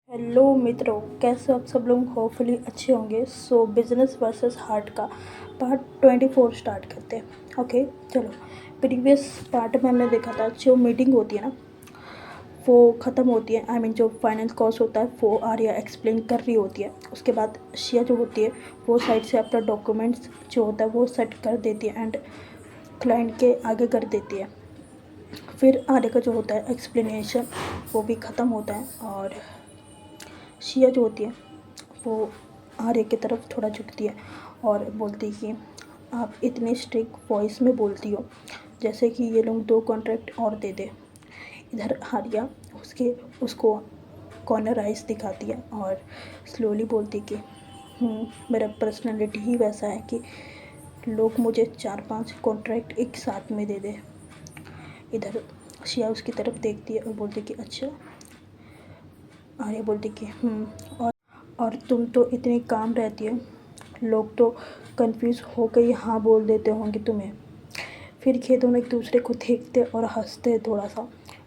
Hello मित्रों, कैसे हो आप सब लोग। होपफुली अच्छे होंगे। सो बिजनेस वर्सेस हार्ट का पार्ट 24 स्टार्ट करते हैं। ओके चलो। प्रीवियस पार्ट में हमने देखा था जो मीटिंग होती है ना वो ख़त्म होती है। आई मीन जो फाइनल कॉस्ट होता है वो आर्या एक्सप्लेन कर रही होती है। उसके बाद शिया जो होती है वो साइड से अपना डॉक्यूमेंट्स जो होता है वो सेट कर देती है एंड क्लाइंट के आगे कर देती है। फिर आर्या का जो होता है एक्सप्लेनेशन वो भी ख़त्म होता है और शिया जो होती है वो आर्य की तरफ थोड़ा झुकती है और बोलती है कि आप इतने स्ट्रिक्ट वॉइस में बोलती हो जैसे कि ये लोग 2 कॉन्ट्रैक्ट और दे दे। इधर आर्या उसको कॉर्नर आइज दिखाती है और स्लोली बोलती कि मेरा पर्सनालिटी ही वैसा है कि लोग मुझे 4-5 कॉन्ट्रैक्ट एक साथ में दे दे। इधर शिया उसकी तरफ देखती है और बोलती कि अच्छा। आर्या बोलती कि और तुम तो इतनी काम रहती है, लोग तो कंफ्यूज होकर ही हाँ बोल देते होंगे तुम्हें। फिर ये दोनों एक दूसरे को देखते और हंसते थोड़ा सा।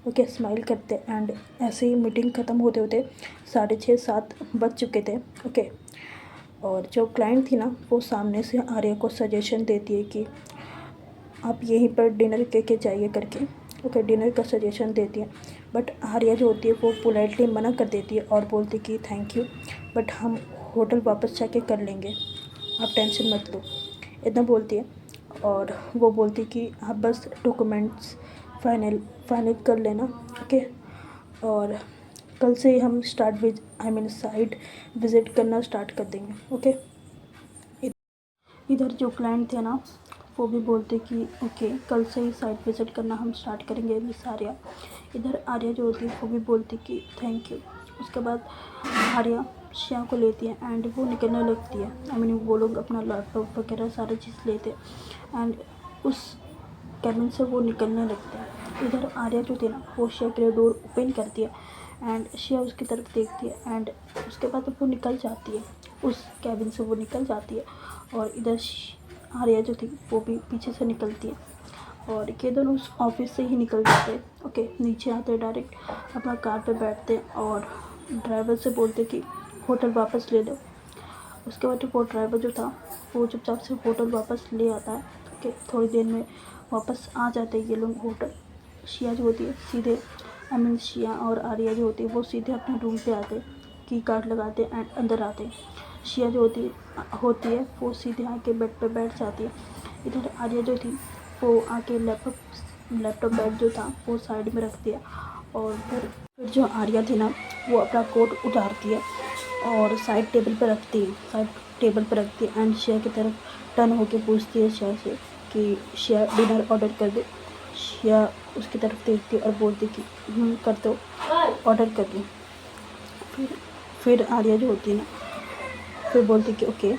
ओके स्माइल करते एंड ऐसे ही मीटिंग ख़त्म होते होते 6:30-7 बज चुके थे। ओके और जो क्लाइंट थी ना वो सामने से आर्या को सजेशन देती है कि आप यहीं पर डिनर के जाइए करके। ओके डिनर का सजेशन देती है बट आर्या जो होती है वो पोलाइटली मना कर देती है और बोलती कि थैंक यू बट हम होटल वापस जाके कर लेंगे, आप टेंशन मत लो, इतना बोलती है। और वो बोलती कि आप बस डॉक्यूमेंट्स फाइनल कर लेना। ओके और कल से ही हम साइट विज़िट करना स्टार्ट कर देंगे। ओके इधर जो क्लाइंट थे ना वो भी बोलते कि ओके कल से ही साइट विज़िट करना हम स्टार्ट करेंगे मिस आर्या। इधर आर्या जो होती है वो भी बोलती कि थैंक यू। उसके बाद आर्या शिया को लेती है एंड वो निकलने लगती है। आई मीन वो लोग अपना लैपटॉप वगैरह सारी चीज़ लेते एंड उस कैबिन से वो निकलने लगते हैं। इधर आर्या जो थी ना वो शिया के लिए डोर ओपन करती है एंड शिया उसकी तरफ देखती है एंड उसके बाद वो निकल जाती है, उस कैबिन से वो निकल जाती है। और इधर आर्या जो थी वो भी पीछे से निकलती है और ये दोनों उस ऑफिस से ही निकल जाते हैं। ओके नीचे आते डायरेक्ट अपना कार पे बैठते और ड्राइवर से बोलते कि होटल वापस ले लो। उसके बाद वो ड्राइवर जो था वो चुपचाप से होटल वापस ले आता है। ओके थोड़ी देर में वापस आ जाते हैं ये लोग होटल। शिया जो होती है सीधे शिया और आर्या जो होती है वो सीधे अपने रूम पे आते, की कार्ड लगाते एंड अंदर आते। शिया जो होती है वो सीधे आके बेड पे बैठ जाती है। इधर आर्या जो थी वो आके लैपटॉप बैग जो था वो साइड में रखती है और फिर जो आर्या थी ना वो अपना कोट उतारती है और साइड टेबल पर रखती है एंड शिया की तरफ टर्न होके पूछती है शिया से कि शिया डिनर ऑर्डर कर दो। शिया उसकी तरफ देखती है और बोलती कि कर दो, ऑर्डर कर दो। फिर आर्या जो होती है ना फिर बोलती कि ओके।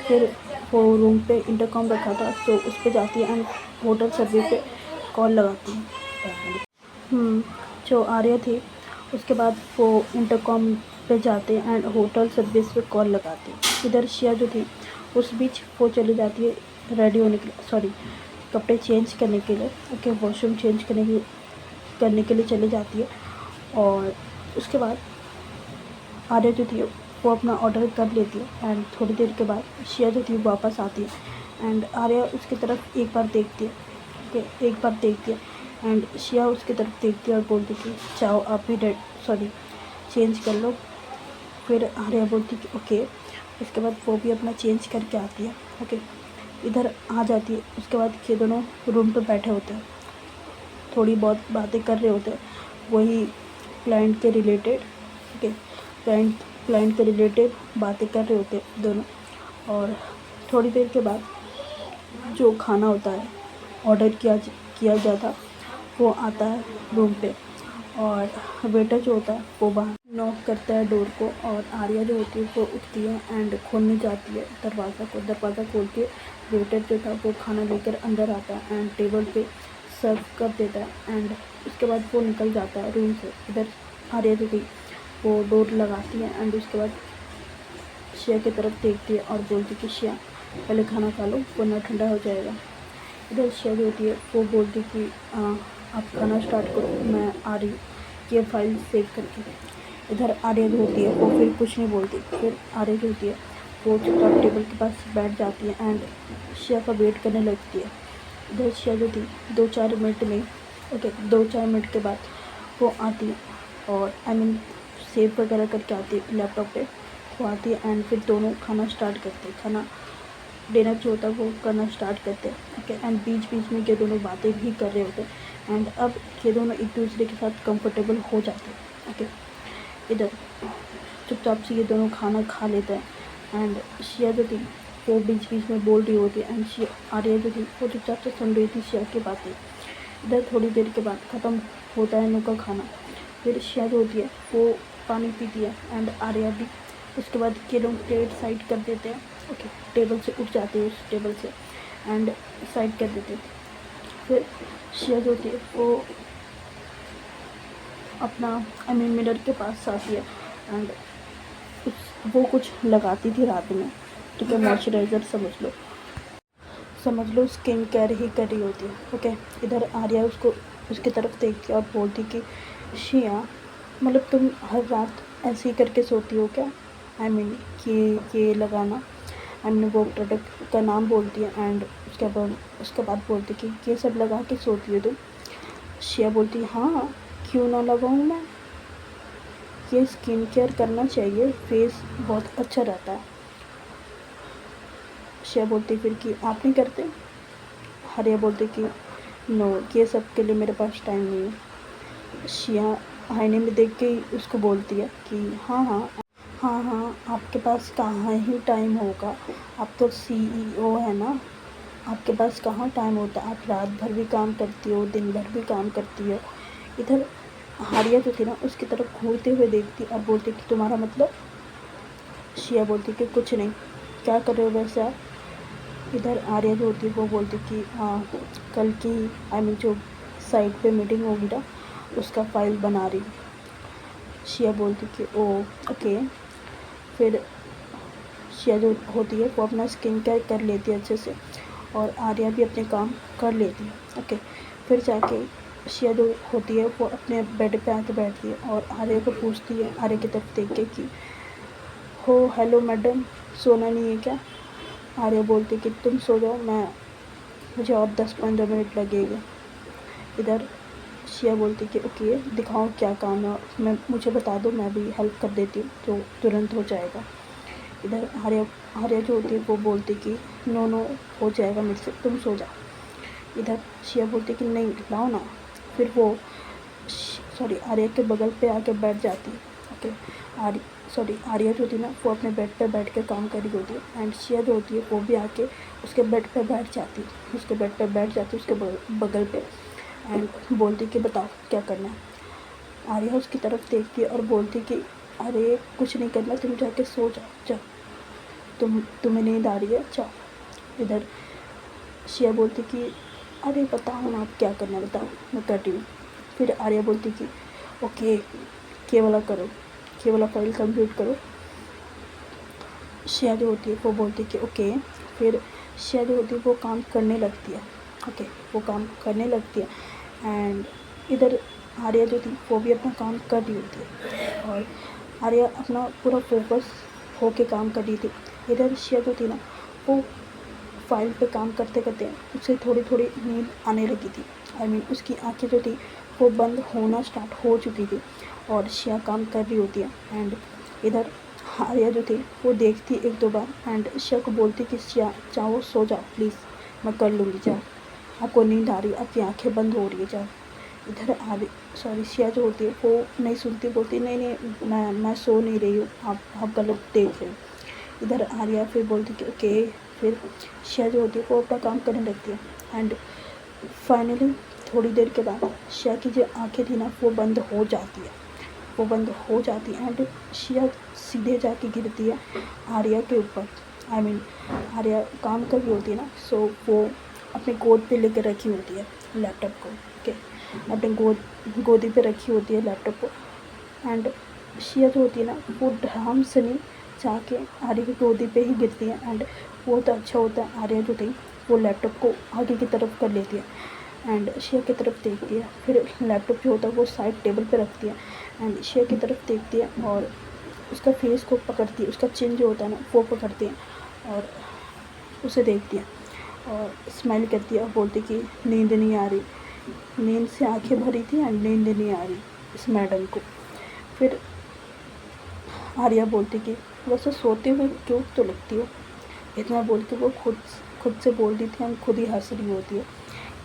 फिर वो रूम पे इंटरकॉम रखा था तो उस पर जाती है एंड होटल सर्विस पे कॉल लगाती है। जो आर्या थी उसके बाद वो इंटरकॉम पे जाते हैं एंड होटल सर्विस पे कॉल लगाती है। इधर शिया जो थी उस बीच वो चली जाती है रेडी होने के लिए, सॉरी कपड़े चेंज करने के लिए। ओके वॉशरूम चेंज करने के लिए चली जाती है और उसके बाद आर्या जो थी वो अपना ऑर्डर कर लेती है एंड थोड़ी देर के बाद शिया जो थी वापस आती है एंड आर्या उसकी तरफ एक बार देखती है एंड शिया उसकी तरफ देखती है और बोलती कि चाहो आप भी चेंज कर लो। फिर आर्या बोलती कि ओके। उसके बाद वो भी अपना चेंज करके आती है। ओके इधर आ जाती है। उसके बाद ये दोनों रूम पे बैठे होते हैं, थोड़ी बहुत बातें कर रहे होते हैं वही क्लाइंट के रिलेटेड। ओके क्लाइंट के रिलेटेड बातें कर रहे होते हैं दोनों। और थोड़ी देर के बाद जो खाना होता है ऑर्डर किया जाता वो आता है रूम पे और वेटर जो होता है वो बाहर नॉक करता है डोर को और आर्या जो होती है वो उठती है एंड खोलने जाती है दरवाज़ा खोल के वेटर जो था वो खाना लेकर अंदर आता है एंड टेबल पे सर्व कर देता है एंड उसके बाद वो निकल जाता है रूम से। इधर आर्या जो थी वो डोर लगाती है एंड उसके बाद शिया की तरफ देखती है और बोलती कि शिया पहले खाना खा लो वरना ठंडा हो जाएगा। इधर शिया जो होती है वो बोलती कि आप खाना स्टार्ट करो, मैं आ रही हूँ, ये फाइल सेव करके। इधर आर्या जो होती है वो फिर कुछ नहीं बोलती। फिर आर्या जो होती है वो चुपचाप टेबल के पास बैठ जाती है एंड शिया का वेट करने लगती है। इधर शिया जो थी 2-4 मिनट में, ओके, 2-4 मिनट के बाद वो आती है और सेव वगैरह करके आती है लैपटॉप पे। वो आती है एंड फिर दोनों खाना स्टार्ट करते हैं। खाना डिनर जो होता है वो करना स्टार्ट करते हैं, ओके। एंड बीच बीच में ये दोनों बातें भी कर रहे होते हैं एंड अब ये दोनों एक दूसरे के साथ कंफर्टेबल हो जाते हैं, ओके। इधर चुपचाप से ये दोनों खाना खा लेते हैं एंड शिया जो थी वो बीच बीच में बोल रही होती है एंड आर्या जो थी वो चुपचाप से सुन रही थी शिया की बातें। इधर थोड़ी देर के बाद ख़त्म होता है इन लोग का खाना। फिर शिया जो होती है वो पानी पीती है एंड आर्या भी। उसके बाद ये लोग प्लेट साइड कर देते हैं, ओके। टेबल से उठ जाते हैं, उस टेबल से एंड साइड कर देते हैं। फिर शिया जो होती है वो अपना मिरर के पास आती है एंड वो कुछ लगाती थी रात में, ठीक है, मॉइस्चराइज़र समझ लो स्किन केयर ही कर रही होती है, ओके। इधर आर्या उसको उसकी तरफ देखती है और बोलती कि शिया, मतलब तुम हर रात ऐसे ही करके सोती हो क्या? कि ये लगाना, वो प्रोडक्ट का नाम बोलती है एंड उसके बाद बोलती कि ये सब लगा के सोती हो तुम? शिया बोलती हाँ, क्यों ना लगाऊँ मैं, ये स्किन केयर करना चाहिए, फेस बहुत अच्छा रहता है। शिया बोलती फिर कि आप नहीं करते? आर्या बोलती कि नो, ये सब के लिए मेरे पास टाइम नहीं है। शिया आईने में देख के ही उसको बोलती है कि हाँ, आपके पास कहाँ ही टाइम होगा, आप तो CEO है ना, आपके पास कहाँ टाइम होता, आप रात भर भी काम करती हो, दिन भर भी काम करती हो। इधर आर्या जो थी ना उसकी तरफ घूरते हुए देखती और बोलती कि तुम्हारा मतलब? शिया बोलती कि कुछ नहीं, क्या कर रहे हो वैसे आप? इधर आर्या जो होती है वो बोलती कि कल की जो साइट पे मीटिंग होगी ना उसका फाइल बना रही। शिया बोलती कि ओके। फिर शिया जो होती है वो अपना स्किन केयर कर लेती है अच्छे से और आर्या भी अपने काम कर लेती है, ओके। फिर जाके शिया जो होती है वो अपने बेड पे आके बैठती है और आर्या को पूछती है, आर्या की तरफ देख के कि हेलो मैडम, सोना नहीं है क्या? आर्या बोलती कि तुम सो जाओ, मुझे और 10-15 मिनट लगेगा। इधर शिया बोलती कि ओके, दिखाओ क्या काम है, मुझे बता दो, मैं भी हेल्प कर देती हूँ तो तुरंत हो जाएगा। इधर आर्या जो होती है वो बोलती कि नो, हो जाएगा मेरे से, तुम सो जाओ। इधर शिया बोलती कि नहीं, लाओ ना। फिर वो आर्या के बगल पे आके बैठ जाती है, ओके। आर्या जो होती है ना वो अपने बेड पे बैठ के काम कर रही होती है एंड शिया जो होती है वो भी आके उसके बेड पे बैठ जाती है, उसके बगल पे एंड बोलती कि बताओ क्या करना है। आर्या उसकी तरफ देखती है और बोलती कि अरे कुछ नहीं करना, तुम जाके सो जाओ, तुम्हें नींद आ रही है, जाओ। इधर शिया बोलती कि अरे बताओ ना आप क्या करना है, बताओ, मैं करती हूँ। फिर आर्या बोलती कि ओके, ये वाला फाइल कंप्लीट करो। शिया जो होती है वो बोलती कि ओके। फिर शिया जो होती है वो काम करने लगती है, ओके, वो काम करने लगती है एंड इधर आर्या जो थी वो भी अपना काम कर रही होती है और आर्या अपना पूरा फोकस होके काम कर रही थी। इधर शिया जो थी ना वो फाइल पे काम करते करते उसे थोड़ी थोड़ी नींद आने लगी थी। उसकी आंखें जो थी वो बंद होना स्टार्ट हो चुकी थी और शिया काम कर रही होती है एंड इधर आर्या जो थी वो देखती 1-2 बार एंड शिया को बोलती कि शिया जाओ, सो जाओ प्लीज़, मैं कर लूँगी, जाओ, आपको नींद आ रही है, आपकी आंखें बंद हो रही है, जाओ। इधर शिया जो होती है वो नहीं सुनती, बोलती नहीं, मैं सो नहीं रही हूँ, आप गलत देख रहे हो। इधर आर्या फिर बोलती कि ओके। फिर शिया जो होती है वो अपना काम करने लगती है एंड फाइनली थोड़ी देर के बाद शिया की जो आंखें थी ना वो बंद हो जाती है एंड शिया सीधे जाके गिरती है आर्या के ऊपर। आर्या काम कर रही होती है ना, सो वो अपने गोद पे लेकर रखी होती है लैपटॉप को, ओके, अपने गोदी पे रखी होती है लैपटॉप को एंड शिया जो होती है ना वो ध्यान से नहीं जाके आर्या की गोदी पे ही गिरती है एंड बहुत अच्छा होता है। आर्या जो थी वो लैपटॉप को आगे की तरफ कर लेती है एंड शिया की तरफ देखती है, फिर लैपटॉप जो होता है वो साइड टेबल पे रखती है एंड शिया की तरफ देखती है और उसका फेस को पकड़ती है, उसका चिन जो होता है ना वो पकड़ती है और उसे देखती है और स्माइल करती है और बोलती कि नींद नहीं आ रही। नींद से आंखें भरी थी एंड नींद नहीं आ रही इस मैडम को। फिर आर्या बोलती कि वैसे सोते हुए क्यों तो लगती हो। इतना बोल के वो खुद से बोल रही थी एंड खुद ही हंस रही होती है।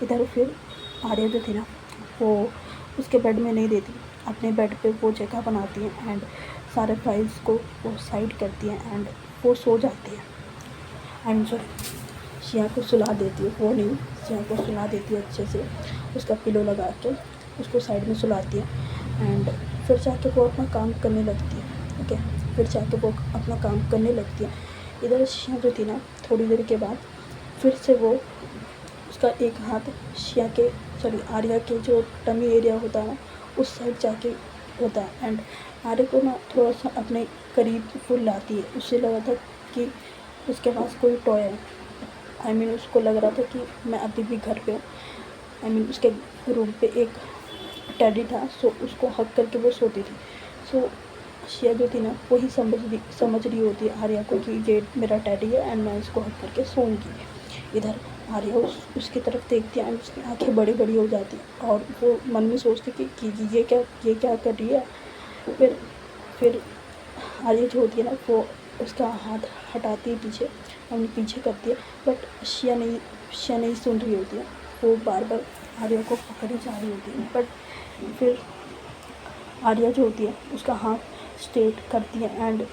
इधर फिर आर्या जो थी ना वो उसके बेड में नहीं देती, अपने बेड पे वो जगह बनाती है एंड सारे फाइल्स को वो साइड करती है एंड वो सो जाती है। एंड जो शिया को सुला देती है, वो नहीं, शिया को सुला देती है अच्छे से, उसका पिलो लगा के उसको साइड में सुलाती है एंड फिर जाके वो अपना काम करने लगती है। ओके, फिर जाके वो अपना काम करने लगती है। इधर शिया जो थी ना थोड़ी देर के बाद फिर से वो उसका एक हाथ आर्या के जो टमी एरिया होता है ना उस साइड जाके होता है एंड आर्या को ना थोड़ा सा अपने करीब फुल लाती है। उससे लगा था कि उसके पास कोई टॉय है। उसको लग रहा था कि मैं अभी भी घर पे हूँ। उसके रूम पे एक टेडी था, सो उसको हक करके वो सोती थी। सो शिया जो थी ना वही समझ रही होती है आर्या को कि ये मेरा टेडी है एंड मैं इसको हक करके सोऊंगी। इधर आर्या उसकी तरफ देखती है एंड उसकी आंखें बड़ी बड़ी हो जाती हैं और वो मन में सोचती कि ये क्या कर रही है। फिर आर्या जो होती है ना वो उसका हाथ हटाती है पीछे, अपने पीछे करती है, बट शिया नहीं सुन रही होती है। वो बार बार आर्या को पकड़ी जा रही होती है, बट फिर आर्या जो होती है उसका हाथ स्ट्रेट करती है एंड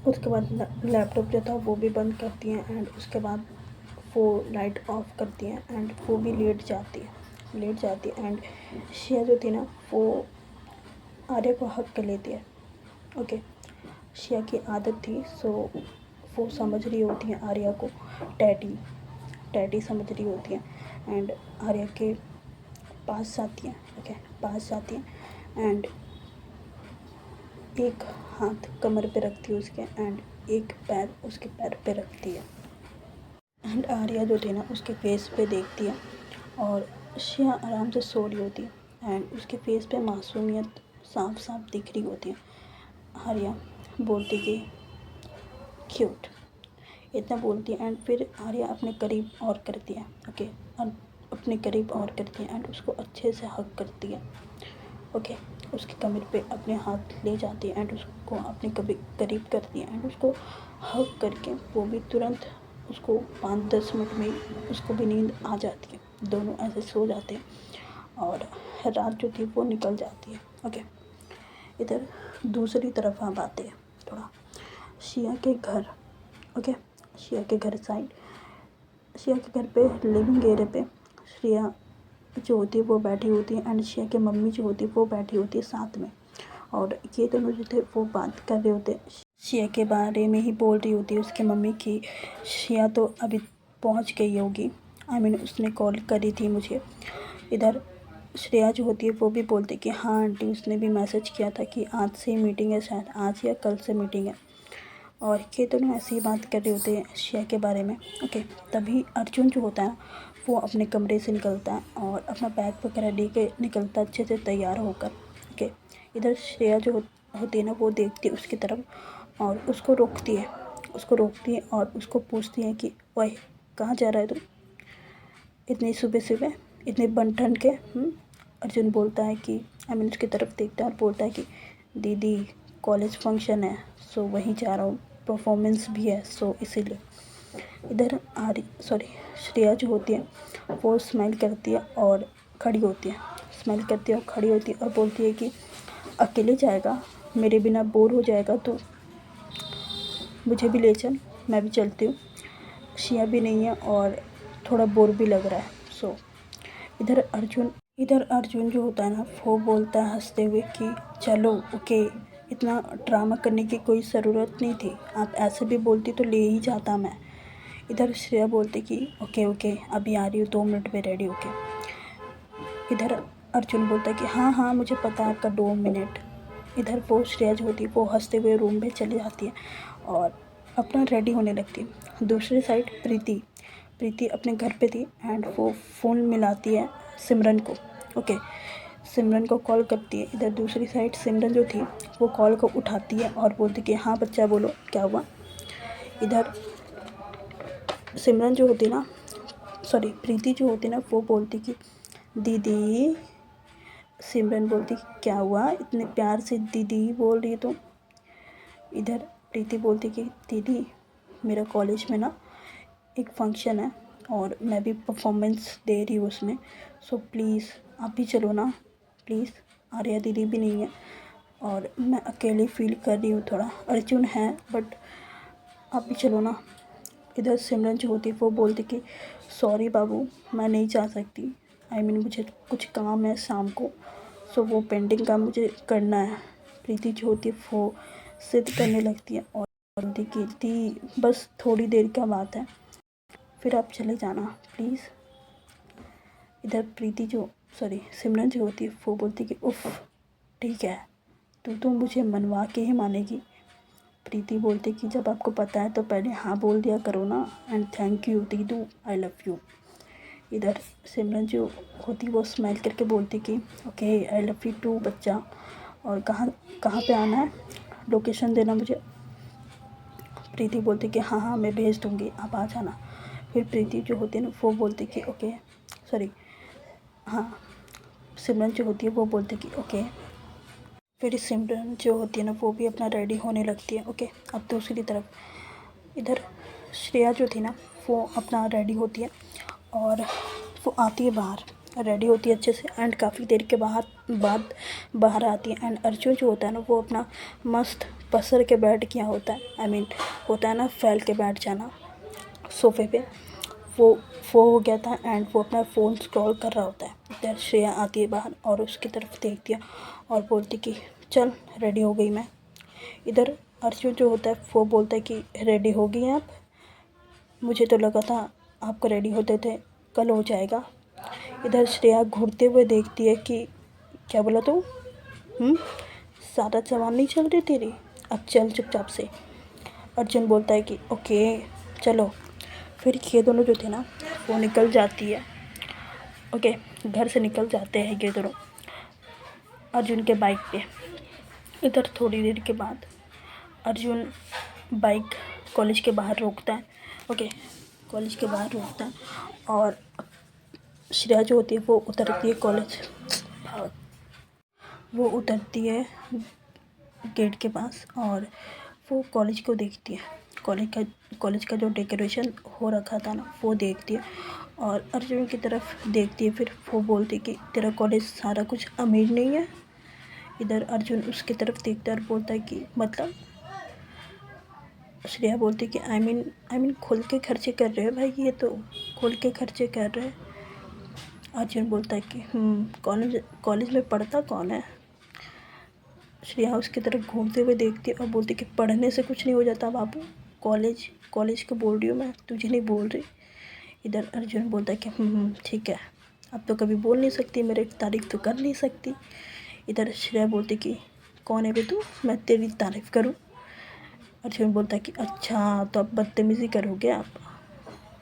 उसके बाद लैपटॉप जो था वो भी बंद करती हैं एंड उसके बाद वो लाइट ऑफ करती हैं एंड वो भी लेट जाती है एंड शिया जो थी ना वो आर्या को हक कर लेती है। ओके, शिया की आदत थी, सो वो समझ रही होती है आर्या को टैडी समझ रही होती है एंड आर्या के पास जाती हैं। ओके, पास जाती हैं एंड एक हाथ कमर पे रखती है उसके एंड एक पैर उसके पैर पे रखती है एंड आर्या जो थी ना उसके फेस पे देखती है और शिया आराम से सो रही होती है एंड उसके फेस पे मासूमियत साफ साफ दिख रही होती है। आर्या बोलती कि क्यूट, इतना बोलती है एंड फिर आर्या अपने करीब और करती है। ओके, और अपने करीब और करती है एंड उसको अच्छे से हग करती है। ओके, उसके कमर पे अपने हाथ ले जाती है एंड उसको अपने करीब करती है एंड उसको हग करके वो भी तुरंत उसको 5-10 मिनट में उसको भी नींद आ जाती है। दोनों ऐसे सो जाते हैं और रात जो थी वो निकल जाती है। ओके, इधर दूसरी तरफ हम आते हैं थोड़ा शिया के घर। ओके, शिया के घर पे लिविंग एरिया पे शिया जो होती है वो बैठी होती है एंड शिया की मम्मी जो होती है वो बैठी होती है साथ में और ये दोनों जो थे वो बात कर रहे होते हैं। शिया के बारे में ही बोल रही होती है उसकी मम्मी की शिया तो अभी पहुंच गई होगी, उसने कॉल करी थी मुझे। इधर श्रेया जो होती है वो भी बोलती है कि हाँ आंटी, उसने भी मैसेज किया था कि आज से ही मीटिंग है, शायद आज या कल से मीटिंग है। और ये दोनों ऐसी ही बात कर रहे होते हैं शिया के बारे में। ओके, तभी अर्जुन जो होता है वो अपने कमरे से निकलता है और अपना बैग वगैरह लेके निकलता है अच्छे से तैयार होकर। ओके, इधर श्रेया जो होती है ना वो देखती है उसकी तरफ और उसको रोकती है और उसको पूछती है कि वही कहाँ जा रहा है तुम इतनी सुबह सुबह, इतने बन ठन के। अर्जुन बोलता है कि उसकी तरफ देखता है और बोलता है कि दीदी कॉलेज फंक्शन है, सो वहीं जा रहा हूँ, परफॉर्मेंस भी है, सो इसीलिए। इधर श्रेया जो होती है वो स्माइल करती है और खड़ी होती है और बोलती है कि अकेले जाएगा, मेरे बिना बोर हो जाएगा तो मुझे भी ले चल, मैं भी चलती हूँ। शिया भी नहीं है और थोड़ा बोर भी लग रहा है। सो इधर अर्जुन जो होता है ना वो बोलता है हंसते हुए कि चलो ओके, इतना ड्रामा करने की कोई ज़रूरत नहीं थी, आप ऐसे भी बोलती तो ले ही जाता मैं। इधर श्रेया बोलती कि ओके अभी आ रही हूँ, 2 मिनट में रेडी होके। इधर अर्जुन बोलता है कि हाँ मुझे पता है आपका 2 मिनट। इधर वो श्रेया जो होती है वो हंसते हुए रूम में चली जाती है और अपना रेडी होने लगती है। दूसरी साइड प्रीति अपने घर पे थी एंड वो फ़ोन मिलाती है सिमरन को। ओके, सिमरन को कॉल करती है। इधर दूसरी साइड सिमरन जो थी वो कॉल को उठाती है और बोलती कि हाँ बच्चा बोलो क्या हुआ। इधर सिमरन जो होती ना, सॉरी प्रीति जो होती ना, वो बोलती कि दीदी, सिमरन बोलती क्या हुआ, इतने प्यार से दीदी बोल रही तुम। इधर प्रीति बोलती कि दीदी मेरा कॉलेज में ना एक फंक्शन है और मैं भी परफॉर्मेंस दे रही हूँ उसमें, सो प्लीज़ आप भी चलो ना प्लीज़। आर्या दीदी भी नहीं है और मैं अकेली फील कर रही हूँ थोड़ा, अर्जुन है बट आप भी चलो ना। इधर सिमरन जो होती वो बोलती कि सॉरी बाबू मैं नहीं जा सकती, मुझे कुछ काम है शाम को, सो वो पेंटिंग काम मुझे करना है। प्रीति जो होती है वो जिद करने लगती है और बोलती कि दी बस थोड़ी देर का बात है, फिर आप चले जाना प्लीज़। इधर प्रीति जो सिमरन जो होती है वो बोलती कि उफ़ ठीक है, तू तो मुझे मनवा के ही मानेगी। प्रीति बोलती कि जब आपको पता है तो पहले हाँ बोल दिया करो ना, एंड थैंक यू दीदू, आई लव यू। इधर सिमरन जो होती वो स्माइल करके बोलती कि okay I love you too बच्चा, और कहाँ कहाँ पे आना है, लोकेशन देना मुझे। प्रीति बोलती कि हाँ हाँ मैं भेज दूँगी, आप आ जाना। फिर प्रीति जो होती है ना वो बोलती कि ओके, हाँ सिमरन जो होती है वो बोलती कि ओके। फिर सिमरन जो होती है ना वो भी अपना रेडी होने लगती है। ओके, अब दूसरी तरफ इधर श्रेया जो थी ना वो अपना रेडी होती है और वो आती है बाहर, रेडी होती है अच्छे से, एंड काफ़ी देर के बाद बाहर आती है। एंड अर्जुन जो होता है ना वो अपना मस्त पसर के बैठ गया होता है, होता है ना फैल के बैठ जाना सोफे पे, वो हो गया था एंड वो अपना फ़ोन स्क्रॉल कर रहा होता है। इधर श्रेया आती है बाहर और उसकी तरफ देखती है और बोलती कि चल रेडी हो गई मैं। इधर अर्जुन जो होता है वो बोलता है कि रेडी हो गई आप, मुझे तो लगा था आपको रेडी होते थे कल हो जाएगा। इधर श्रेया घूरते हुए देखती है कि क्या बोला तू, सारा जवान नहीं चल रही तेरी, अब चल चुपचाप से। अर्जुन बोलता है कि ओके चलो। फिर ये दोनों जो थे ना वो निकल जाती है। ओके, घर से निकल जाते हैं ये दोनों अर्जुन के बाइक पे। इधर थोड़ी देर के बाद अर्जुन बाइक कॉलेज के बाहर रोकता है। ओके, कॉलेज के बाहर रोकता है और श्रेया जो होती है वो उतरती है वो उतरती है गेट के पास और वो कॉलेज को देखती है। कॉलेज का जो डेकोरेशन हो रखा था ना वो देखती है और अर्जुन की तरफ देखती है। फिर वो बोलती है कि तेरा कॉलेज सारा कुछ अमीर नहीं है। इधर अर्जुन उसकी तरफ देखता है और बोलता है कि मतलब। श्रेया बोलती है कि आई मीन खुल के खर्चे कर रहे हैं भाई, ये तो खुल के खर्चे कर रहे हैं। अर्जुन बोलता है कि कॉलेज में पढ़ता कौन है। श्रेया उसकी तरफ घूमते हुए देखती है और बोलती कि पढ़ने से कुछ नहीं हो जाता बाबू, कॉलेज को बोल रही हूँ मैं, तुझे नहीं बोल रही। इधर अर्जुन बोलता है कि ठीक है, अब तो कभी बोल नहीं सकती, मेरी तारीफ़ तो कर नहीं सकती। इधर श्रेया बोलती कि कौन है बे तू, मैं तेरी तारीफ़ करूँ। अर्जुन बोलता है कि अच्छा तो अब बदतमीज़ी करोगे आप।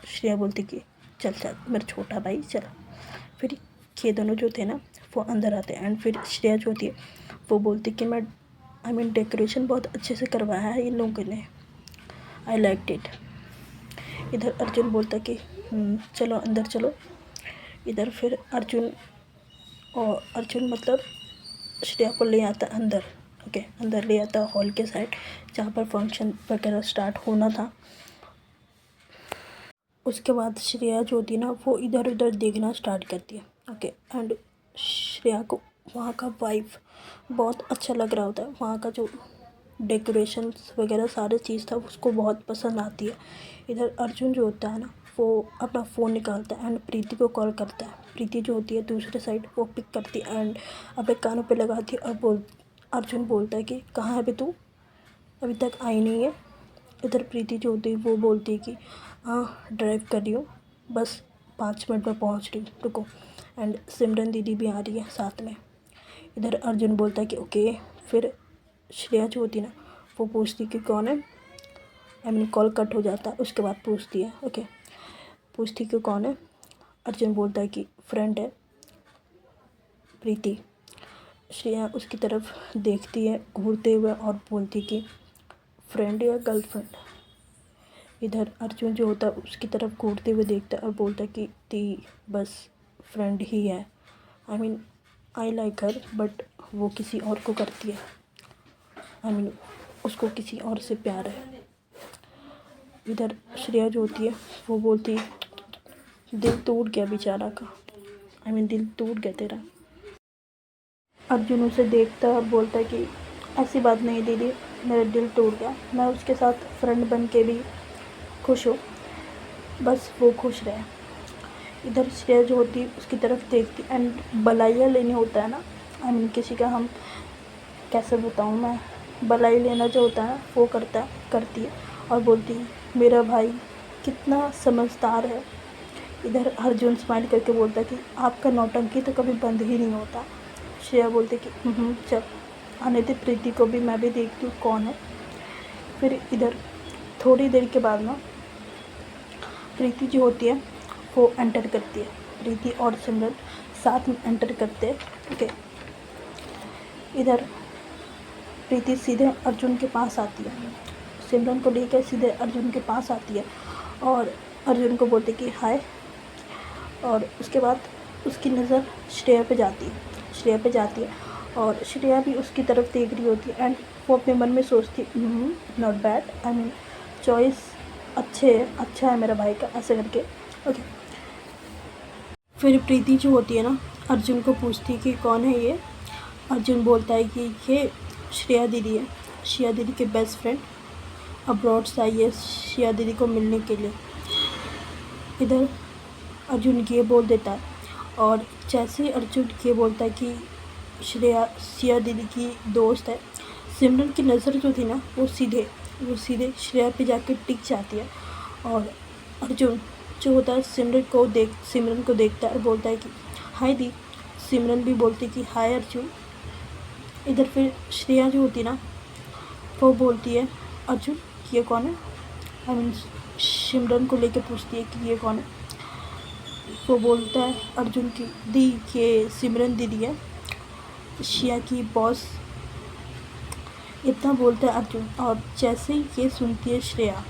श्रेया बोलती कि चल मेरा छोटा भाई चल। फिर ये दोनों जो थे ना वो अंदर आते हैं एंड फिर श्रेया जो होती है वो बोलती कि मैं डेकोरेशन बहुत अच्छे से करवाया है इन लोगों ने, आई लाइक इट। इधर अर्जुन बोलता कि चलो अंदर चलो। इधर फिर अर्जुन मतलब श्रेया को ले आता अंदर। ओके, अंदर ले आता हॉल के साइड जहाँ पर फंक्शन वगैरह स्टार्ट होना था। उसके बाद श्रेया जो होती है ना वो इधर उधर देखना स्टार्ट करती है। ओके, एंड श्रेया को वहाँ का वाइब बहुत अच्छा लग रहा होता है, वहाँ का जो डेकोरेशन वगैरह सारी चीज़ था उसको बहुत पसंद आती है। इधर अर्जुन जो होता है ना वो अपना फ़ोन निकालता है एंड प्रीति को कॉल करता है। प्रीति जो होती है दूसरे साइड वो पिक करती है एंड अपने कानों पे लगाती है और अर्जुन बोलता है कि कहाँ है बे तू, अभी तक आई नहीं है। इधर प्रीति जो होती है वो बोलती है कि हाँ ड्राइव कर रही हूँ, बस 5 मिनट में पहुँच रही हूँ, रुको। एंड सिमरन दीदी भी आ रही है साथ में। इधर अर्जुन बोलता है कि ओके। फिर श्रेया जो होती है ना वो पूछती कि कौन है, कॉल कट हो जाता है, उसके बाद पूछती है। ओके, पूछती कि कौन है। अर्जुन बोलता है कि फ्रेंड है प्रीति। श्रेया उसकी तरफ देखती है घूरते हुए और बोलती कि फ्रेंड या गर्लफ्रेंड। इधर अर्जुन जो होता है उसकी तरफ घूरते हुए देखता है और बोलता है कि ती बस फ्रेंड ही है। I mean I like her, but वो किसी और को करती है। आई मीन उसको किसी और से प्यार है। इधर श्रेया जो होती है वो बोलती है दिल टूट गया बेचारा का। आई मीन दिल टूट गया तेरा। अर्जुन उसे देखता है और बोलता है कि ऐसी बात नहीं दीदी, मेरा दिल टूट गया, मैं उसके साथ फ्रेंड बन के भी खुश हूँ, बस वो खुश रहे। इधर श्रेया जो होती है उसकी तरफ देखती एंड बलाइयाँ लेने होता है ना, आई मीन किसी का हम कैसे बताऊँ मैं, बलाई लेना जो होता है वो करती है और बोलती है मेरा भाई कितना समझदार है। इधर अर्जुन स्माइल करके बोलता है कि आपका नौटंकी तो कभी बंद ही नहीं होता। श्रेया बोलती कि चल आने दे प्रीति को भी, मैं भी देखती हूँ कौन है। फिर इधर थोड़ी देर के बाद ना प्रीति जो होती है वो एंटर करती है। प्रीति और सिमरन साथ में एंटर करते हैं। ओके, इधर प्रीति सीधे अर्जुन के पास आती है, सिमरन को लेकर सीधे अर्जुन के पास आती है और अर्जुन को बोलती कि हाय। और उसके बाद उसकी नज़र श्रेया पे जाती है और श्रेया भी उसकी तरफ देख रही होती है एंड वो अपने मन में सोचती not bad, I mean choice अच्छा है मेरा भाई का, ऐसे करके। ओके, फिर प्रीति जो होती है ना अर्जुन को पूछती है कि कौन है ये। अर्जुन बोलता है कि ये श्रेया दीदी है, श्रेया दीदी के बेस्ट फ्रेंड, अब्रॉड से आई है श्रेया दीदी को मिलने के लिए। इधर अर्जुन ये बोल देता है और जैसे ही अर्जुन ये बोलता है कि श्रेया दीदी की दोस्त है, सिमरन की नज़र जो थी ना वो सीधे श्रेया पे जाके टिक जाती है और अर्जुन जो होता है सिमरन को देखता है और बोलता है कि हाय दी। सिमरन भी बोलती कि हाय अर्जुन। इधर फिर श्रेया जो होती ना वो बोलती है अर्जुन ये कौन है, आई मीन सिमरन को लेके पूछती है कि ये कौन है। वो बोलता है अर्जुन की दी ये सिमरन दीदी है, श्रेया की बॉस, इतना बोलता है अर्जुन। और जैसे ही ये सुनती है श्रेया,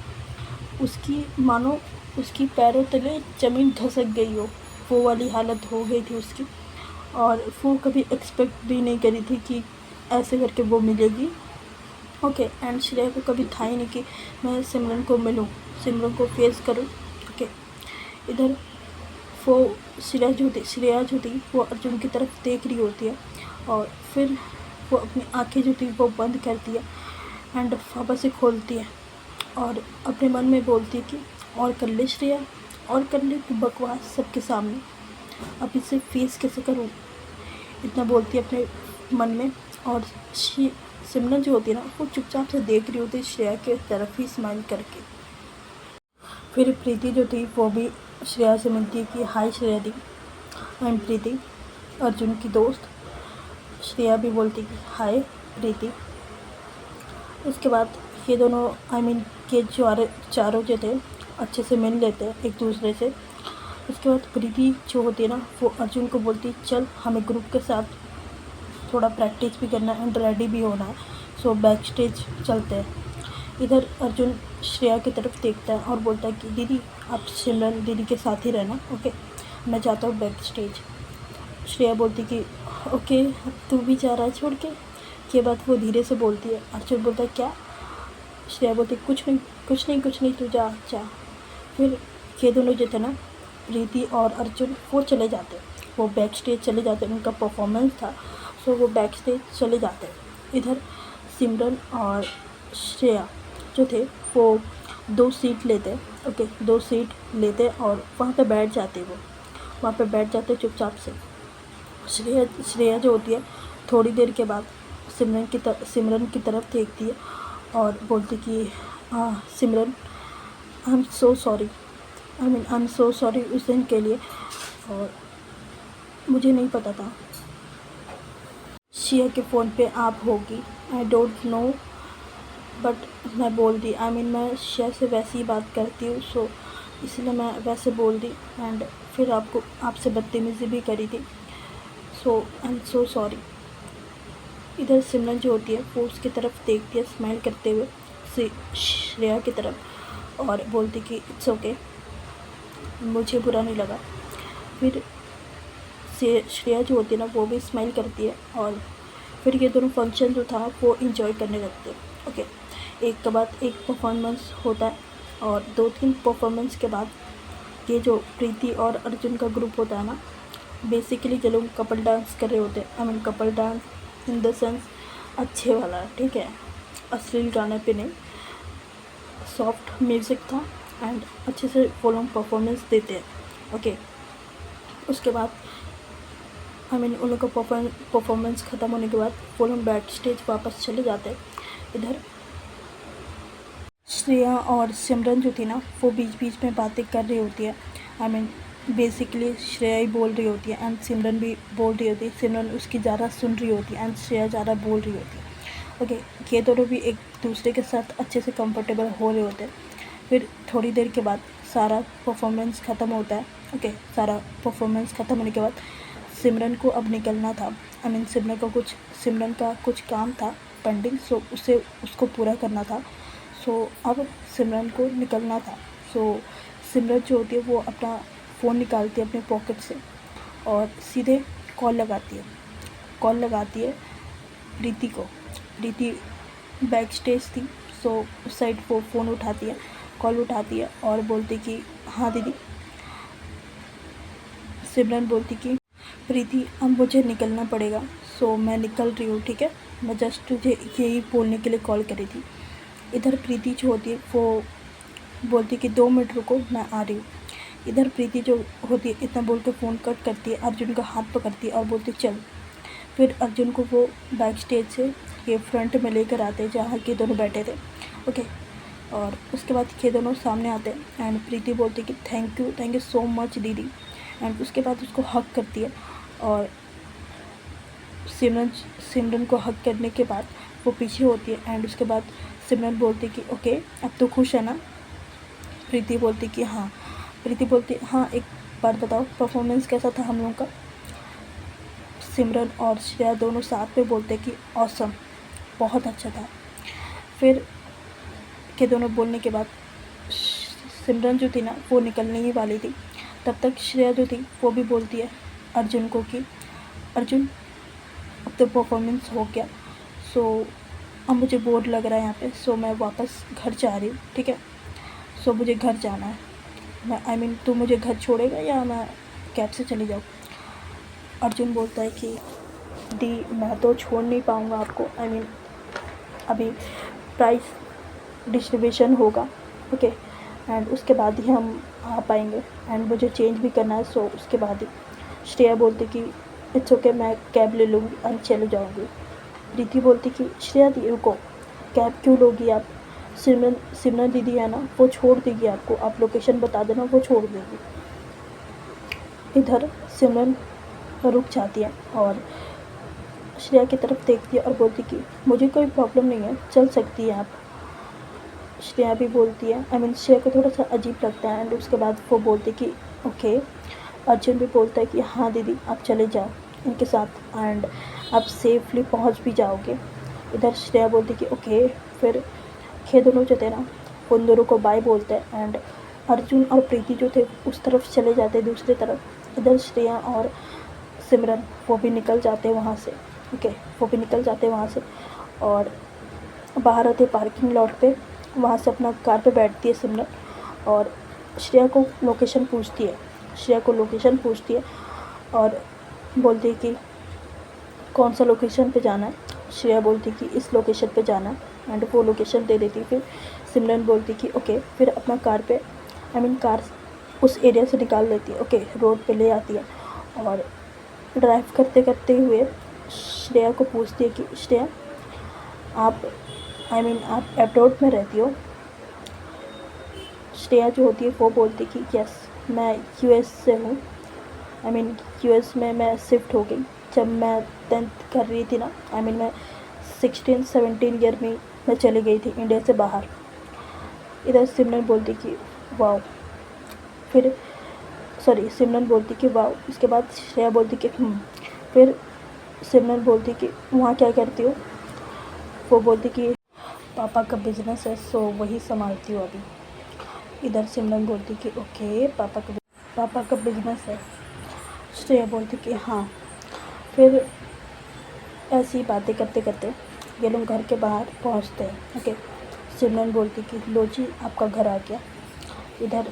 उसकी मानो उसकी पैरों तले ज़मीन धसक गई हो, वो वाली हालत हो गई थी उसकी। और वो कभी एक्सपेक्ट भी नहीं करी थी कि ऐसे करके वो मिलेगी। ओके, एंड श्रेया को कभी था ही नहीं कि मैं सिमरन को मिलूँ, सिमरन को फेस करूँ। ओके, इधर वो श्रेया जो थी वो अर्जुन की तरफ देख रही होती है और फिर वो अपनी आंखें जो थी वो बंद करती है एंड वापस से खोलती है और अपने मन में बोलती है कि और कर ले श्रेया, और कर ले तू बकवास सबके सामने, अब इसे फेस कैसे करूँ, इतना बोलती है अपने मन में। और सिमरन जो होती है ना वो चुपचाप से देख रही होती है श्रेया के तरफ ही स्माइल करके। फिर प्रीति जो थी वो भी श्रेया से मिलती है कि हाय श्रेया दी, आई एम प्रीति, अर्जुन की दोस्त। श्रेया भी बोलती कि हाय प्रीति। उसके बाद ये दोनों आई मीन के चारों जो थे अच्छे से मिल लेते हैं एक दूसरे से। उसके बाद प्रीति जो होती है ना वो अर्जुन को बोलती चल हमें ग्रुप के साथ थोड़ा प्रैक्टिस भी करना है एंड रेडी भी होना है, सो बैक स्टेज चलते हैं। इधर अर्जुन श्रेया की तरफ देखता है और बोलता है कि दीदी आप सिमरन दीदी के साथ ही रहना, ओके मैं जाता हूँ बैक स्टेज। श्रेया बोलती कि ओके तू भी जा रहा है छोड़ के। ये बात वो धीरे से बोलती है। अर्जुन बोलता है क्या। श्रेया बोलती कुछ नहीं तू जा। फिर ये दोनों जो थे ना प्रीति और अर्जुन वो चले जाते, वो बैक स्टेज चले जाते, उनका परफॉर्मेंस था सो वो बैक स्टेज चले जाते। इधर सिमरन और श्रेया जो थे वो 2 सीट लेते, ओके 2 सीट लेते और वहाँ पे बैठ जाते चुपचाप से। श्रेया जो होती है थोड़ी देर के बाद सिमरन की तरफ देखती है और बोलती कि सिमरन आई एम सो सॉरी उस दिन के लिए, और मुझे नहीं पता था श्रेया के फ़ोन पे आप होगी, आई डोंट नो, बट मैं बोल दी। आई मीन मैं श्रेया से वैसे ही बात करती हूँ, सो इसलिए मैं वैसे बोल दी एंड फिर आपसे बदतमीज़ी भी करी थी, सो आई एम सो सॉरी। इधर सिमरन जो होती है वो उसकी तरफ देखती है स्माइल करते हुए श्रेया की तरफ और बोलती कि इट्स ओके, मुझे बुरा नहीं लगा। फिर से श्रेया जो होती है ना वो भी स्माइल करती है और फिर ये दोनों फंक्शन जो था वो इंजॉय करने लगते हैं। ओके, एक के बाद एक परफॉर्मेंस होता है और 2-3 परफॉर्मेंस के बाद ये जो प्रीति और अर्जुन का ग्रुप होता है ना, बेसिकली जो लोग कपल डांस कर रहे होते हैं, I mean couple dance in the sense अच्छे वाला, ठीक है, अश्लील गाने पे नहीं, सॉफ्ट म्यूज़िक था एंड अच्छे से वो लोग परफॉर्मेंस देते हैं। ओके, उसके बाद आई मीन उन लोग का परफॉर्मेंस ख़त्म होने के बाद वो लोग बैक स्टेज वापस चले जाते हैं। इधर श्रेया और सिमरन जो थी ना वो बीच बीच में बातें कर रही होती है। आई मीन बेसिकली श्रेया ही बोल रही होती है एंड सिमरन भी बोल रही होती है। सिमरन उसकी ज़्यादा सुन रही होती है एंड श्रेया ज़्यादा बोल रही होती है। ओके, ये दोनों भी एक दूसरे के साथ अच्छे से कंफर्टेबल हो रहे होते हैं। फिर थोड़ी देर के बाद सारा परफॉर्मेंस ख़त्म होता है। ओके, सारा परफॉर्मेंस ख़त्म होने के बाद सिमरन को अब निकलना था। आई मीन सिमरन का कुछ काम था पेंडिंग, सो उसको पूरा करना था। सो अब सिमरन को निकलना था। सो सिमरन जो होती है वो अपना फ़ोन निकालती है अपने पॉकेट से और सीधे कॉल लगाती है प्रीति को। प्रीति बैक स्टेज थी, सो उस साइड वो फ़ोन कॉल उठाती है और बोलती कि हाँ दीदी। सिमरन बोलती कि प्रीति अब मुझे निकलना पड़ेगा, सो मैं निकल रही हूँ, ठीक है, मैं जस्ट तुझे यही बोलने के लिए कॉल करी थी। इधर प्रीति जो होती है वो बोलती कि 2 मिनट रुको, मैं आ रही हूँ। इधर प्रीति जो होती है इतना बोल के फ़ोन कट करती है, अर्जुन का हाथ पकड़ती है और बोलती चल। फिर अर्जुन को वो बैक स्टेज से ये फ्रंट में लेकर आते हैं जहाँ के दोनों बैठे थे। ओके, और उसके बाद ये दोनों सामने आते हैं एंड प्रीति बोलती कि थैंक यू सो मच दीदी। एंड उसके बाद उसको हक करती है और सिमरन को हक करने के बाद वो पीछे होती है एंड उसके बाद सिमरन बोलती कि ओके अब तो खुश है ना। प्रीति बोलती कि हाँ। प्रीति बोलती हाँ, एक बार बताओ परफॉर्मेंस कैसा था हम लोगों का। सिमरन और श्रेया दोनों साथ में बोलते कि ऑसम, बहुत अच्छा था। फिर के दोनों बोलने के बाद सिमरन जो थी ना वो निकलने ही वाली थी, तब तक श्रेया जो थी वो भी बोलती है अर्जुन को कि अर्जुन अब तो परफॉर्मेंस हो गया, सो अब मुझे बोर लग रहा है यहाँ पे, सो मैं वापस घर जा रही हूँ, ठीक है, सो मुझे घर जाना है। मैं आई मीन तू मुझे घर छोड़ेगा या मैं कैब से चली जाऊँ। अर्जुन बोलता है कि दी मैं तो छोड़ नहीं पाऊँगा आपको, आई मीन अभी प्राइस डिस्ट्रीब्यूशन होगा, ओके, एंड उसके बाद ही हम आ पाएंगे एंड मुझे चेंज भी करना है, सो उसके बाद ही। श्रेया बोलती कि इट्स ओके, मैं कैब ले लूँगी और चले जाऊँगी। प्रीति बोलती कि श्रेया दी रुको, कैब क्यों लोगी आप, सिमरन दीदी है ना वो छोड़ देगी आपको, आप लोकेशन बता देना वो छोड़ देगी। इधर सिमरन रुक जाती है और श्रेया की तरफ देखती है और बोलती कि मुझे कोई प्रॉब्लम नहीं है, चल सकती है आप। श्रेया भी बोलती है, आई मीन श्रेया को थोड़ा सा अजीब लगता है एंड उसके बाद वो बोलती कि ओके। अर्जुन भी बोलता है कि हाँ दीदी आप चले जाओ इनके साथ एंड आप सेफली पहुंच भी जाओगे। इधर श्रेया बोलती कि ओके। फिर ये दोनों जो थे ना उन दोनों को बाय बोलते हैं एंड अर्जुन और प्रीति जो थे उस तरफ चले जाते हैं दूसरी तरफ। इधर श्रेया और सिमरन वो भी निकल जाते हैं वहाँ से, ओके, वो भी निकल जाते हैं वहाँ से और बाहर आते पार्किंग लॉट पे। वहाँ से अपना कार पे बैठती है सिमरन और श्रेया को लोकेशन पूछती है और बोलती है कि कौन सा लोकेशन पे जाना है। श्रेया बोलती कि इस लोकेशन पे जाना है एंड वो लोकेशन दे देती। फिर सिमरन बोलती कि ओके, फिर अपना कार उस एरिया से निकाल लेती है, ओके, रोड पे ले आती है और ड्राइव करते करते हुए श्रेया को पूछती है कि श्रेया आप आप अब्रॉड में रहती हो। श्रेया जो होती है वो बोलती कि यस मैं यूएस से हूँ, यूएस में मैं शिफ्ट हो गई जब मैं 10th कर रही थी ना, मैं 16-17 ईयर में मैं चली गई थी इंडिया से बाहर। इधर सिमरन बोलती कि वाओ। सिमरन बोलती कि वाओ। इसके बाद श्रेया बोलती कि फिर सिमरन बोलती कि वहाँ क्या करती हो? वो बोलती कि पापा का बिजनेस है, सो वही संभालती हूँ अभी। इधर सिमरन बोलती कि ओके, पापा का बिजनेस है। श्रेया बोलती कि हाँ। फिर ऐसी बातें करते करते ये लोग घर के बाहर पहुँचते हैं। ओके, सिमरन बोलती कि लो जी, आपका घर आ गया। इधर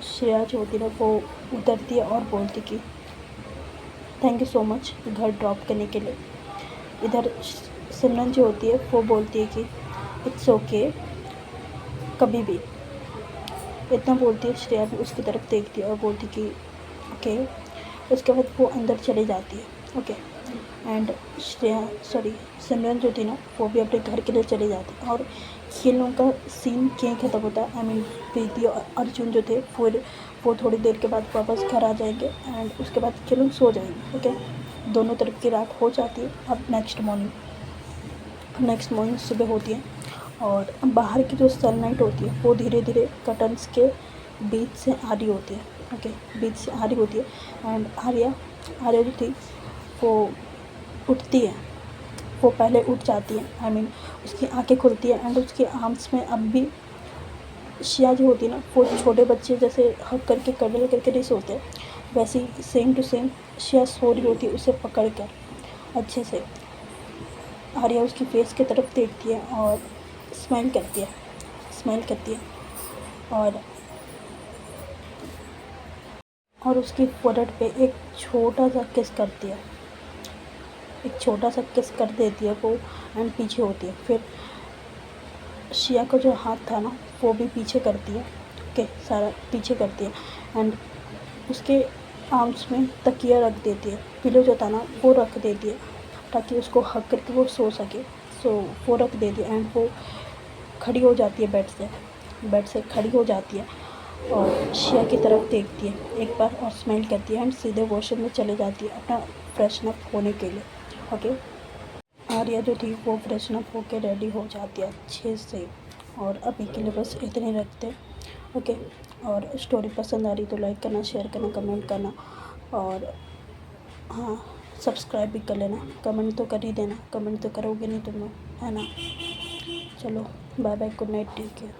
श्रेया जो होती है वो उतरती है और बोलती कि थैंक यू सो मच घर ड्रॉप करने के लिए। इधर सिमरन जो होती है वो बोलती है कि इट्स ओके, कभी भी। इतना बोलती है, श्रेया भी उसकी तरफ देखती है और बोलती कि ओके। उसके बाद वो अंदर चली जाती है। ओके, एंड सिमरन जो थी ना वो भी अपने घर के लिए चली जाती है। और ये लोगों का सीन क्या ख़त्म होता है। आई मीन प्रीति और अर्जुन जो थे फिर वो थोड़ी देर के बाद वापस घर आ जाएंगे एंड उसके बाद ये लोग सो जाएंगे। ओके, दोनों तरफ की रात हो जाती है। अब नेक्स्ट मॉर्निंग सुबह होती है और बाहर की जो सनलाइट होती है वो धीरे धीरे कर्टन्स के बीच से आ रही होती है। ओके, बीच से आ रही होती है एंड आर्या जो थी वो उठती है। वो पहले उठ जाती है, आई मीन उसकी आंखें खुलती है एंड उसके आर्म्स में अब भी शिया जो होती है ना वो छोटे बच्चे जैसे हक करके कडल करके नहीं सोते, वैसे ही सेम टू सेम शिया सो रही होती है उसे पकड़ कर अच्छे से। आर्या उसकी फेस की तरफ देखती है और स्माइल करती है और उसकी फोrehead पे एक छोटा सा किस करती है, एक छोटा सा किस कर देती है वो एंड पीछे होती है। फिर शिया का जो हाथ था ना वो भी पीछे करती है। ओके, सारा पीछे करती है एंड उसके आर्म्स में तकिया रख देती है। पिलो जो था ना वो रख देती है ताकि उसको हक करके वो सो सके। सो वो रख देती है एंड वो खड़ी हो जाती है बेड से खड़ी हो जाती है और शिया की तरफ देखती है एक बार और स्माइल करती है एंड सीधे वॉशरूम में चले जाती है अपना फ्रेशन अप होने के लिए। ओके, आर्या जो थी वो फ्रेशन अप होके रेडी हो जाती है अच्छे से। और अभी के लिए बस इतने रखते हैं। ओके, और स्टोरी पसंद आ रही तो लाइक करना, शेयर करना, कमेंट करना और हाँ, सब्सक्राइब भी कर लेना। कमेंट तो कर ही देना, कमेंट तो करोगे नहीं तुम लोग, है ना। चलो bye bye, good night, take care.